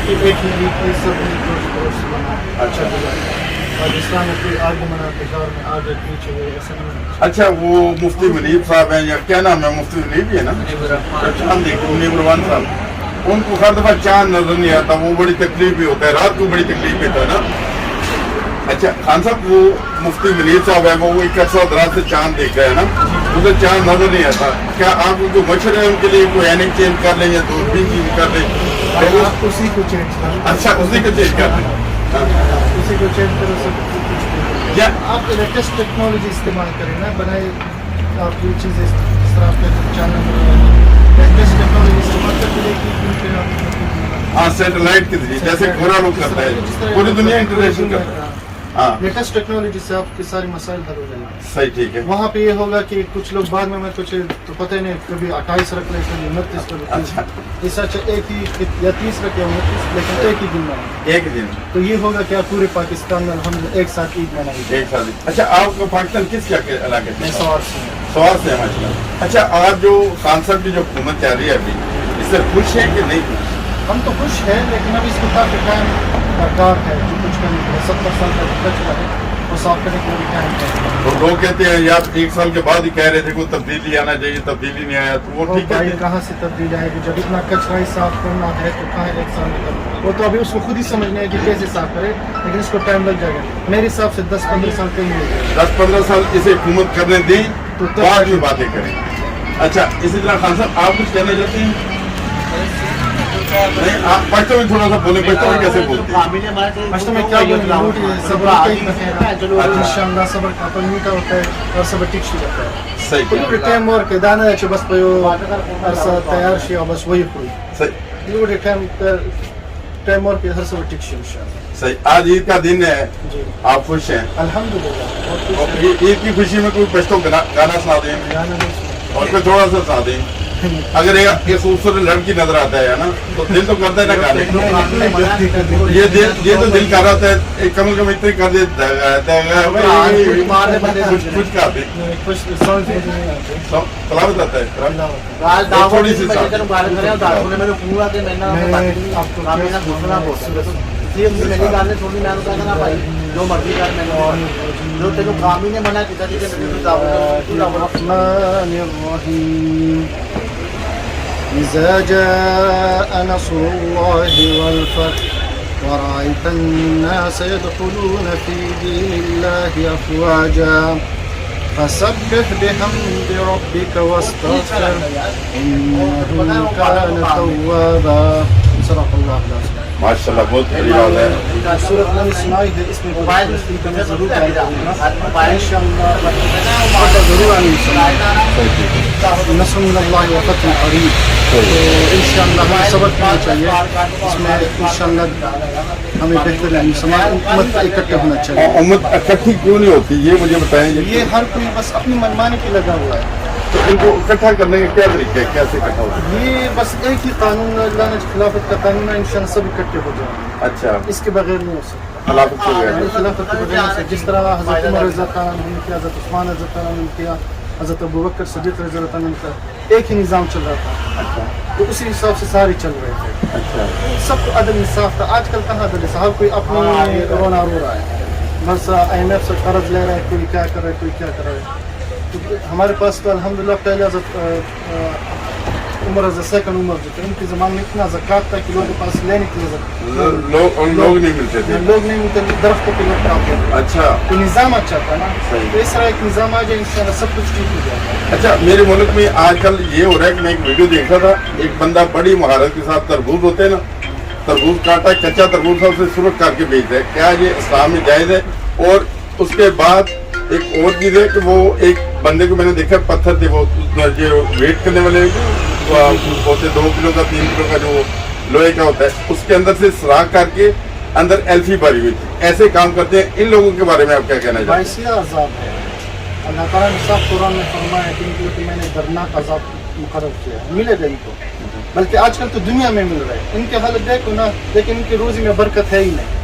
کہ ایک ہی عید کی سب اچھا اور اسلام میں کوئی آگے مناتے شہر میں آگے پیچھے ایسا نہیں. اچھا وہ مفتی منیب صاحب ہیں یا کیا نام ہے مفتی منیب ہی ہے نا چاند منیب الرحمان صاحب ان کو ہر دفعہ چاند نظر نہیں آتا وہ بڑی تکلیف بھی ہوتا ہے رات کو بڑی تکلیف بھی ہوتا ہے نا. اچھا خان صاحب وہ مفتی منیب صاحب ہے وہ ایک عرصہ رات سے چاند دیکھ رہے ہیں نا اسے چاند نظر نہیں آتا کیا آپ جو مچھر ہے ان کے لیے کوئی اینک چینج کر لیں یا دوربین چینج کر لیں اسی کو چینج کرو. اچھا اسی کو چینج کر لیں اسی کو چینج کرو سب یا آپ لیٹسٹ ٹیکنالوجی استعمال کریں نا بنائے آپ جو چیزیں اس طرح پہ چینل لیٹسٹ ٹیکنالوجی استعمال کرتے رہے ہاں سیٹلائٹ کے ذریعے جیسے گورا لوگ کرتا ہے پوری دنیا انٹرنیشنل کرتا ہے. ہاں لیٹسٹ ٹیکنالوجی سے آپ کے سارے مسائل حل ہو جائیں گے. صحیح ٹھیک ہے. وہاں پہ یہ ہوگا کہ کچھ لوگ بعد میں کچھ تو پتہ ہی نہیں کبھی 28 رکھ لیں کبھی 29 کبھی 30 اس اچھا ایک ہی یا 30 رکھ یا 29 لیکن ایک ہی دن میں ایک دن تو یہ ہوگا کہ پورے پاکستان میں ہم ایک ساتھ عید منائیں گے. ایک سال. اچھا آپ کو پاکستان کس کیا علاقے میں سے سوار سے سوار سے ہے ماشاء اللہ. اچھا آج جو خان صاحب کی جو حکومت چل رہی ہے ابھی اس سے خوش ہیں کہ نہیں خوش؟ ہم تو خوش ہیں لیکن اب اس کو کافی ٹائم درکار ہے جو کچھ کرنے کے 70 سال کا کچرا ہے وہ صاف کرنے کے لیے ٹائم ہے. تو لوگ کہتے ہیں یار ایک سال کے بعد ہی کہہ رہے تھے کوئی تبدیلی آنا چاہیے تبدیلی نہیں آیا تو وہ ٹھیک ہے کہاں سے تبدیل آئے گی جب اتنا کچرا ہی صاف کرنا ہے تو کہاں ایک سال میں کرنا. وہ تو ابھی اس کو خود ہی سمجھنا ہے کہ کیسے صاف کرے لیکن اس کو ٹائم لگ جائے گا. میرے حساب سے 10-15 سال کہیں نہیں لگے 10-15 سال اسے حکومت کرنے دیں تو بعد میں باتیں کریں. اچھا اسی طرح خان صاحب آپ کچھ کہنا چاہتے ہیں؟ نہیں آپ پشتو میں تھوڑا سا بولیں پشتو میں کیسے بولتے ہیں؟ پشتو میں کیا بولیں صبر انشاءاللہ صبر کا تو میٹھا ہوتا ہے اور صبر ٹھیک شی ہوتا ہے. صحیح پورے ٹائم اور کے دانا ہے بس پیو عرصہ تیار شی اور بس وہی کوئی صحیح پورے ٹائم اور کے ہر صبر ٹھیک شی انشاءاللہ. صحیح. آج عید کا دن ہے جی آپ خوش ہیں الحمدللہ. عید کی خوشی میں کوئی پشتو گانا سنا دیں اور کوئی تھوڑا سا سنا دیں. اگر یہ خوبصورت لڑکی نظر آتا ہے نا تو دل تو کرتا ہے نا گانے یہ تو دل کر رہا ہے کم از کم اتنی کر دے کچھ کر دے تلاوت آتا ہے تھوڑی سی إذا جاء نصر الله والفتح ورأيت الناس يدخلون في دين الله أفواجا فسبح بحمد ربك واستغفر إنه كان توابا. صدق الله العظيم. ماشاء اللہ بہت بڑی بات ہے. سورت میں نے سنائی ہے اس میں موبائل میں ضرور آئے گا انشاءاللہ ضرور آئے گا. نصر من اللہ وفتح قریب تو انشاءاللہ ہمیں سبق کرنا چاہیے اس میں انشاءاللہ ہمیں بہتر امت اکٹھا ہونا چاہیے. امت اکٹھی کیوں نہیں ہوتی یہ مجھے بتائیں. یہ ہر کوئی بس اپنی منمانی پہ لگا ہوا ہے تو ان کو اکٹھا کرنے کا کیا طریقہ ہے کیسے اکٹھا ہوتا ہے؟ یہ بس ایک ہی قانون اللہ نے خلافت کا قانون ہے انشاءاللہ سب اکٹھے ہو جائیں. اچھا اس کے بغیر نہیں ہو سکتا. خلافت کے بغیر خلافت کے بغیر نہیں ہو سکتا. جس طرح حضرت عمر رضی اللہ عنہ نے کیا حضرت عثمان رضی اللہ عنہ نے کیا حضرت ابوبکر صدیق رضی اللہ عنہ کا ایک ہی نظام چل رہا تھا تو اسی حساب سے سارے چل رہے تھے. اچھا سب کو عدم انصاف تھا. آج کل کہاں عدل انصاف ہر کوئی اپنی رونا رو رہا ہے بس IMF سے قرض لے رہا ہے کوئی کیا کر رہا ہے کوئی کیا کر رہا ہے. ہمارے پاس تو الحمدللہ پہلے حضرت عمر رضی سیکنڈ عمر جو تھے ان کے زمانے میں اتنا زکوٰۃ تھا کہ لوگوں کے پاس لینے کے لیے لوگ نہیں ملتے تھے. لوگ نہیں ملتے درختوں پہ لوگ کام کرتے. اچھا تو نظام اچھا تھا نا تو اس طرح ایک نظام آ جائے انشاءاللہ سب کچھ ٹھیک ہو جائے. اچھا میرے ملک میں آج کل یہ ہو رہا ہے کہ میں ایک ویڈیو دیکھ رہا تھا ایک بندہ بڑی مہارت کے ساتھ تربوز ہوتے ہیں نا تربوز کاٹا کچا تربوز تھا اسے سرخ کر کے بیچتا ہے. کیا یہ اسلام میں جائز ہے؟ اور اس کے بعد ایک اور چیز ہے کہ وہ ایک بندے کو میں نے دیکھا پتھر تھے وہ جو ویٹ کرنے والے ہوتے 2 کلو کا 3 کلو کا جو لوہے کا ہوتا ہے اس کے اندر سے سراخ کر کے اندر ایلفی بھری ہوئی تھی. ایسے کام کرتے ہیں ان لوگوں کے بارے میں آپ کیا کہنا چاہتے ہیں؟ باعث عذاب ہے. اللہ تعالیٰ نے صاف قرآن میں فرمایا ہے کہ ان کے لیے میں نے دردناک عذاب مقرر کیا ہے. ملے گا ان کو بلکہ آج کل تو دنیا میں مل رہا ہے. ان کے حالت دیکھو نا لیکن ان کی روزی میں برکت ہے ہی نہیں.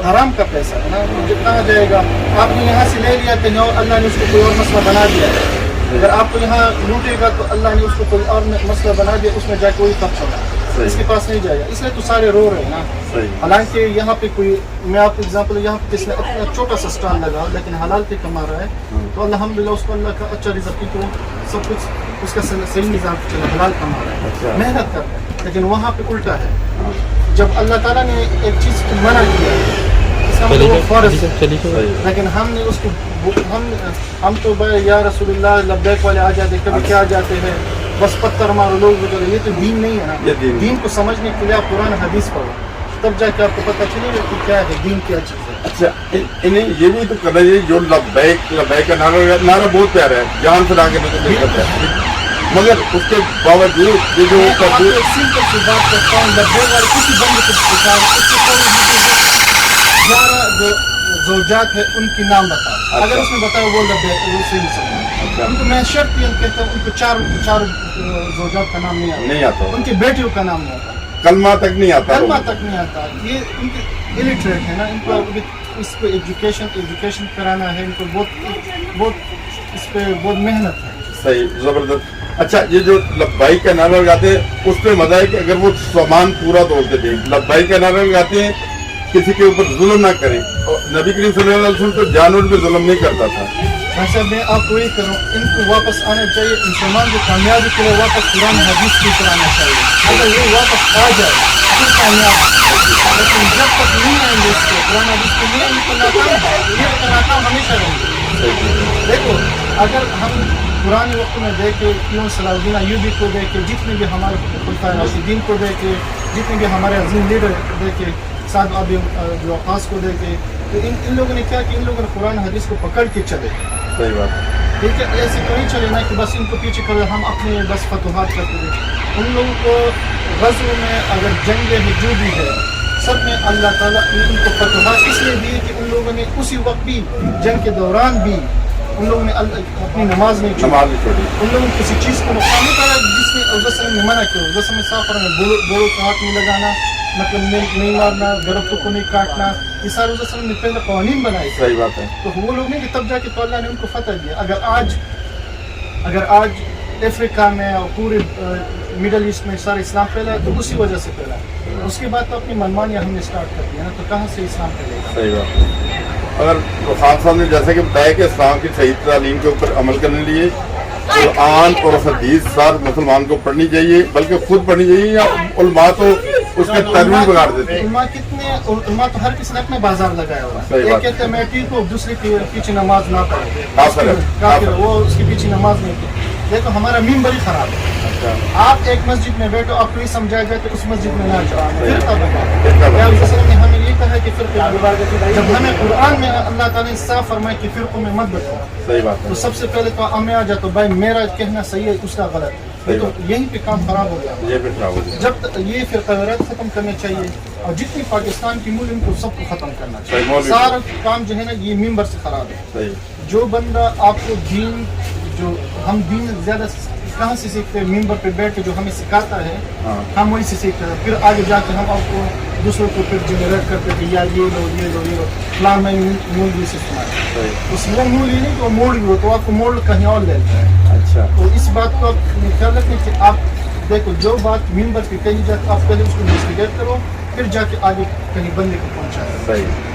حرام کا پیسہ ہے نا کہاں جائے گا. آپ نے یہاں سے لے لیا کہیں اور اللہ نے اس کو کوئی اور مسئلہ بنا دیا. اگر آپ کو یہاں لوٹے گا تو اللہ نے اس کو کوئی اور مسئلہ بنا دیا اس میں جا کے وہی خرچ ہوگا. اس کے پاس نہیں جائے گا، اس لیے تو سارے رو رہے ہیں نا. حالانکہ یہاں پہ کوئی، میں آپ کو ایگزامپل، یہاں پہ جس نے اپنا چھوٹا سا اسٹال لگا لیکن حلال پہ کما رہا ہے تو الحمدللہ اس کو اللہ کا اچھا رزق کو سب کچھ اس کا صحیح نظام چلا، حلال کما رہا ہے، محنت کر رہا ہے. لیکن وہاں پہ الٹا ہے، جب اللہ تعالیٰ نے ایک چیز کو منع کیا ہے اس کا مطلب وہ فرض ہے، لیکن ہم نے اس کو ہم تو بھائی یا رسول اللہ لبیک والے آ جاتے، کبھی کیا جاتے ہیں بس پتھر مارو لوگ وغیرہ. یہ تو دین نہیں ہے نا. دین کو سمجھنے کے لیے آپ قرآن حدیث پڑھو تب جا کے آپ کو پتہ چلے گا کہ کیا ہے دین، کیا چیز ہے. اچھا انہیں یہ بھی تو کرنا چاہیے جو لبیک کا نعرہ بہت پیارا ہے، جان سے لا کے کرتا ہے، مگر اس کے باوجود یہ جو سمپل سی بات کرتا ہوں، لبیک والے کسی بندے کو پکار، اس کے 11 زوجات ہے ان کی نام بتاؤ، اگر اس نے بتایا وہ لبیک وہ صحیح مسلمان. ان کو میں شرط یہ کہتا ہوں ان کو چار زوجات کا نام نہیں آتا، ان کی بیٹیوں کا نام نہیں آتا، کلمہ تک نہیں آتا، یہ ان کے الٹریٹ ہے نا. ان کو اس پہ ایجوکیشن کرانا ہے، ان کو بہت اس پہ بہت محنت ہے. صحیح، زبردست. اچھا یہ جو لبیک کا نعرہ لگاتے ہیں اس پہ مزہ ہے کہ اگر وہ سامان پورا توڑتے تھے، لبیک کا نعرہ لگاتے ہیں کسی کے اوپر ظلم نہ کریں. نبی کریم صلی اللہ علیہ وسلم تو جانور پہ ظلم نہیں کرتا تھا. ویسے میں آپ کو یہ کروں، ان کو واپس آنا چاہیے، مسلمان کی کامیابی کے لیے واپس قرآن حدیث کی طرح آنا چاہیے. اگر یہ واپس آ جائے پھر کامیاب، لیکن جب تک نہیں آئیں گے اس کو قرآن حدیث کے لیے ان کو ناکام ہمیشہ رہیں گے. دیکھو اگر ہم پرانے وقت میں دیکھیں، کیوں صلاح الدین ایوبی کو دیکھیں، جتنے بھی ہمارے خلفائے راشدین کو دیکھیں، جتنے بھی ہمارے عظیم لیڈر دیکھیں، سعد ابی وقاص کو دیکھیں، تو ان لوگوں نے کیا کہ ان لوگوں نے قرآن حدیث کو پکڑ کے چلے. صحیح بات. ٹھیک ہے، ایسے تو نہیں چلے نا کہ بس ان کو پیچھے کرے ہم اپنے بس فتوحات کرتے تھے. ان لوگوں کو غزو میں اگر جنگ جو بھی ہے سب میں اللہ تعالیٰ نے ان کو فتوحات اس لیے دی کہ ان لوگوں نے اسی وقت بھی جنگ کے دوران بھی ان لوگوں نے اپنی نماز نہیں چھوڑی. ان لوگوں نے کسی چیز کو نقصان نہیں کرا جس میں حضرت صلی اللہ علیہ وسلم نے منع کیا. حضرت میں صاف فرمایا بولوں کو ہاتھ نہیں لگانا، مطلب نہیں مارنا، درختوں کو نہیں کاٹنا، یہ سارے حضرت صلی اللہ علیہ وسلم نے پہلے قوانین بنائے. صحیح بات ہے. تو وہ لوگ نہیں کہ تب جا کے تو اللہ نے ان کو فتح دیا. اگر آج افریقہ میں اور پورے مڈل ایسٹ میں سارا اسلام پھیلا ہے تو اسی وجہ سے پھیلا ہے. اس کے بعد تو اپنی منمانیاں ہم نے اسٹارٹ کر دیا نا، تو کہاں سے اسلام پھیلے گا. صحیح بات ہے. اگر خان صاحب نے جیسے کہ بتایا کہ اسلام کی صحیح تعلیم کے اوپر عمل کرنے لیے قرآن اور حدیث سر مسلمان کو پڑھنی چاہیے، بلکہ خود پڑھنی چاہیے، یا علماء تو اس کے ترمیم بگاڑ دیتے ہیں. علماء تو ہر کسی نے اپنا بازار لگایا ہوا ہے. ایک کہتے ہیں میں ٹھیک ہوں، دوسرے کے پیچھے نماز نہ پڑھے، وہ اس کے پیچھے نماز نہیں پڑھے. دیکھو ہمارا ممبر ہی خراب ہے. آپ ایک مسجد میں بیٹھو، آپ کو یہ سمجھایا جائے تو اس مسجد میں نہ جاؤ. نے ہمیں یہ کہا کہ جب ہمیں قرآن میں اللہ تعالیٰ نے صاف فرمایا کہ فرقوں میں مت بیٹھو. صحیح بات ہے. تو سب سے پہلے تو ہمیں آ جاتا بھائی میرا کہنا صحیح ہے، اس کا غلط ہے، تو یہیں پہ کام خراب ہو گیا. جب یہ فرقہ وارات ختم کرنا چاہیے اور جتنی پاکستان کی ملک ان کو سب کو ختم کرنا چاہیے. سارا کام جو ہے نا یہ ممبر سے خراب ہے. جو بندہ آپ کو دین، جو ہم دین زیادہ کہاں سے سیکھتے ہیں؟ ممبر پہ بیٹھ کے جو ہمیں سکھاتا ہے ہم وہیں سے سیکھتے ہیں. پھر آگے جا کے ہم آپ کو دوسروں کو پھر جنریٹ کرتے ہیں یا یہ لو فلان میں مول سے سنا ہے. اس میں مول یہ نہیں کہ وہ موڑ بھی ہو تو آپ کو موڑ کہیں اور لیتا ہے. اچھا، تو اس بات کو آپ خیال رکھیں کہ آپ دیکھو جو بات ممبر پہ کہی جاتی آپ پہلے اس کو انویسٹیگیٹ کرو، پھر جا کے آگے کہیں بندے کو پہنچایا. صحیح.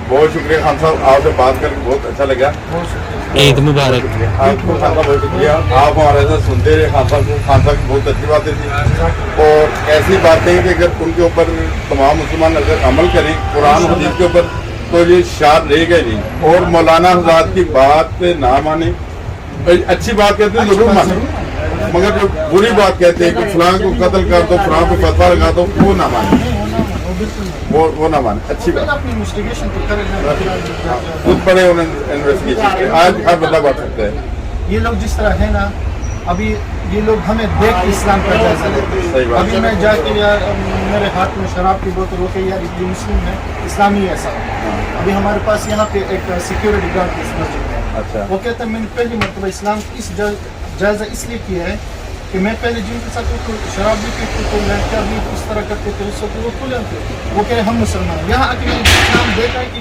بہت شکریہ خان صاحب، آپ سے بات کر کے بہت اچھا لگا. بہت شکریہ. عید مبارک. آپ کو خان صاحب بہت شکریہ. آپ ہمارے ساتھ سنتے رہے. خان صاحب کی بہت اچھی باتیں تھیں اور ایسی باتیں کہ اگر ان کے اوپر تمام مسلمان اگر عمل کریں قرآن حدیث کے اوپر تو یہ شاد رہے گا نہیں. اور مولانا حضرات کی بات نہ مانیں. اچھی بات کہتے ہیں ضرور مانیں، مگر جو بری بات کہتے ہیں کہ فلاں کو قتل کر دو، فلاں کو فتویٰ لگا دو، وہ نہ مانیں، وہ نہ مانے. اچھی بات خود پڑھے اور انویسٹیگیشن کریں. آج ہر بندہ بات سکتا ہے. یہ لوگ جس طرح ہے نا، ابھی یہ لوگ ہمیں دیکھ کے اسلام کا جائزہ لیتے ہیں. ابھی میں جا کے یار میرے ہاتھ میں شراب کی بوتل ہو کے یار یہ مسلم ہے، اسلامی ایسا. ابھی ہمارے پاس یہاں پہ ایک سیکورٹی گارڈ اس مسجد ہے. اچھا، وہ کہتے ہیں میں نے پہلی مرتبہ اسلام اس جائزہ اس لیے کیا ہے کہ میں پہلے جن کے ساتھ شراب بھی پیتے تھے، لڑکیاں بھی اس طرح کرتے تھے، اس وقت وہ کھلے تھے، وہ کہہ رہے ہم مسلمان. یہاں آ کے میں نے اسلام دیکھا ہے کہ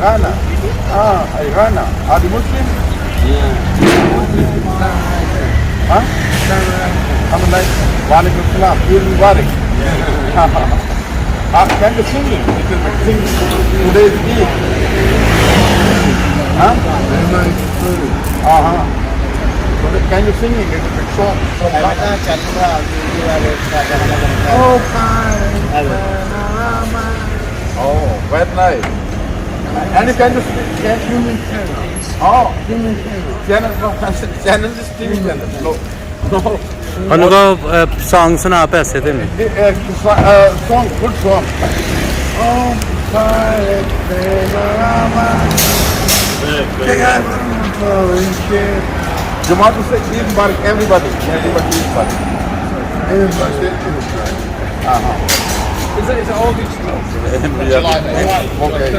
Ghana. Ghana. Are you Muslim? Huh? I'm like, Walaikum Salam. Eid Mubarak. Can you sing it? Sing today's Eid. Huh? Uh-huh. So can you sing it? It's a song. Oh, very nice. And can you Oh, channel is TV channel. No. ਉਹਨੂੰ ਕੋ song ਸੁਣਾ ਪੈਸੇ ਤੇ Song, good song. Oh, Jamaat will say Eid Mubarak, everybody. Everybody Eid Mubarak. Everybody. Uh-huh. It's all these. Okay.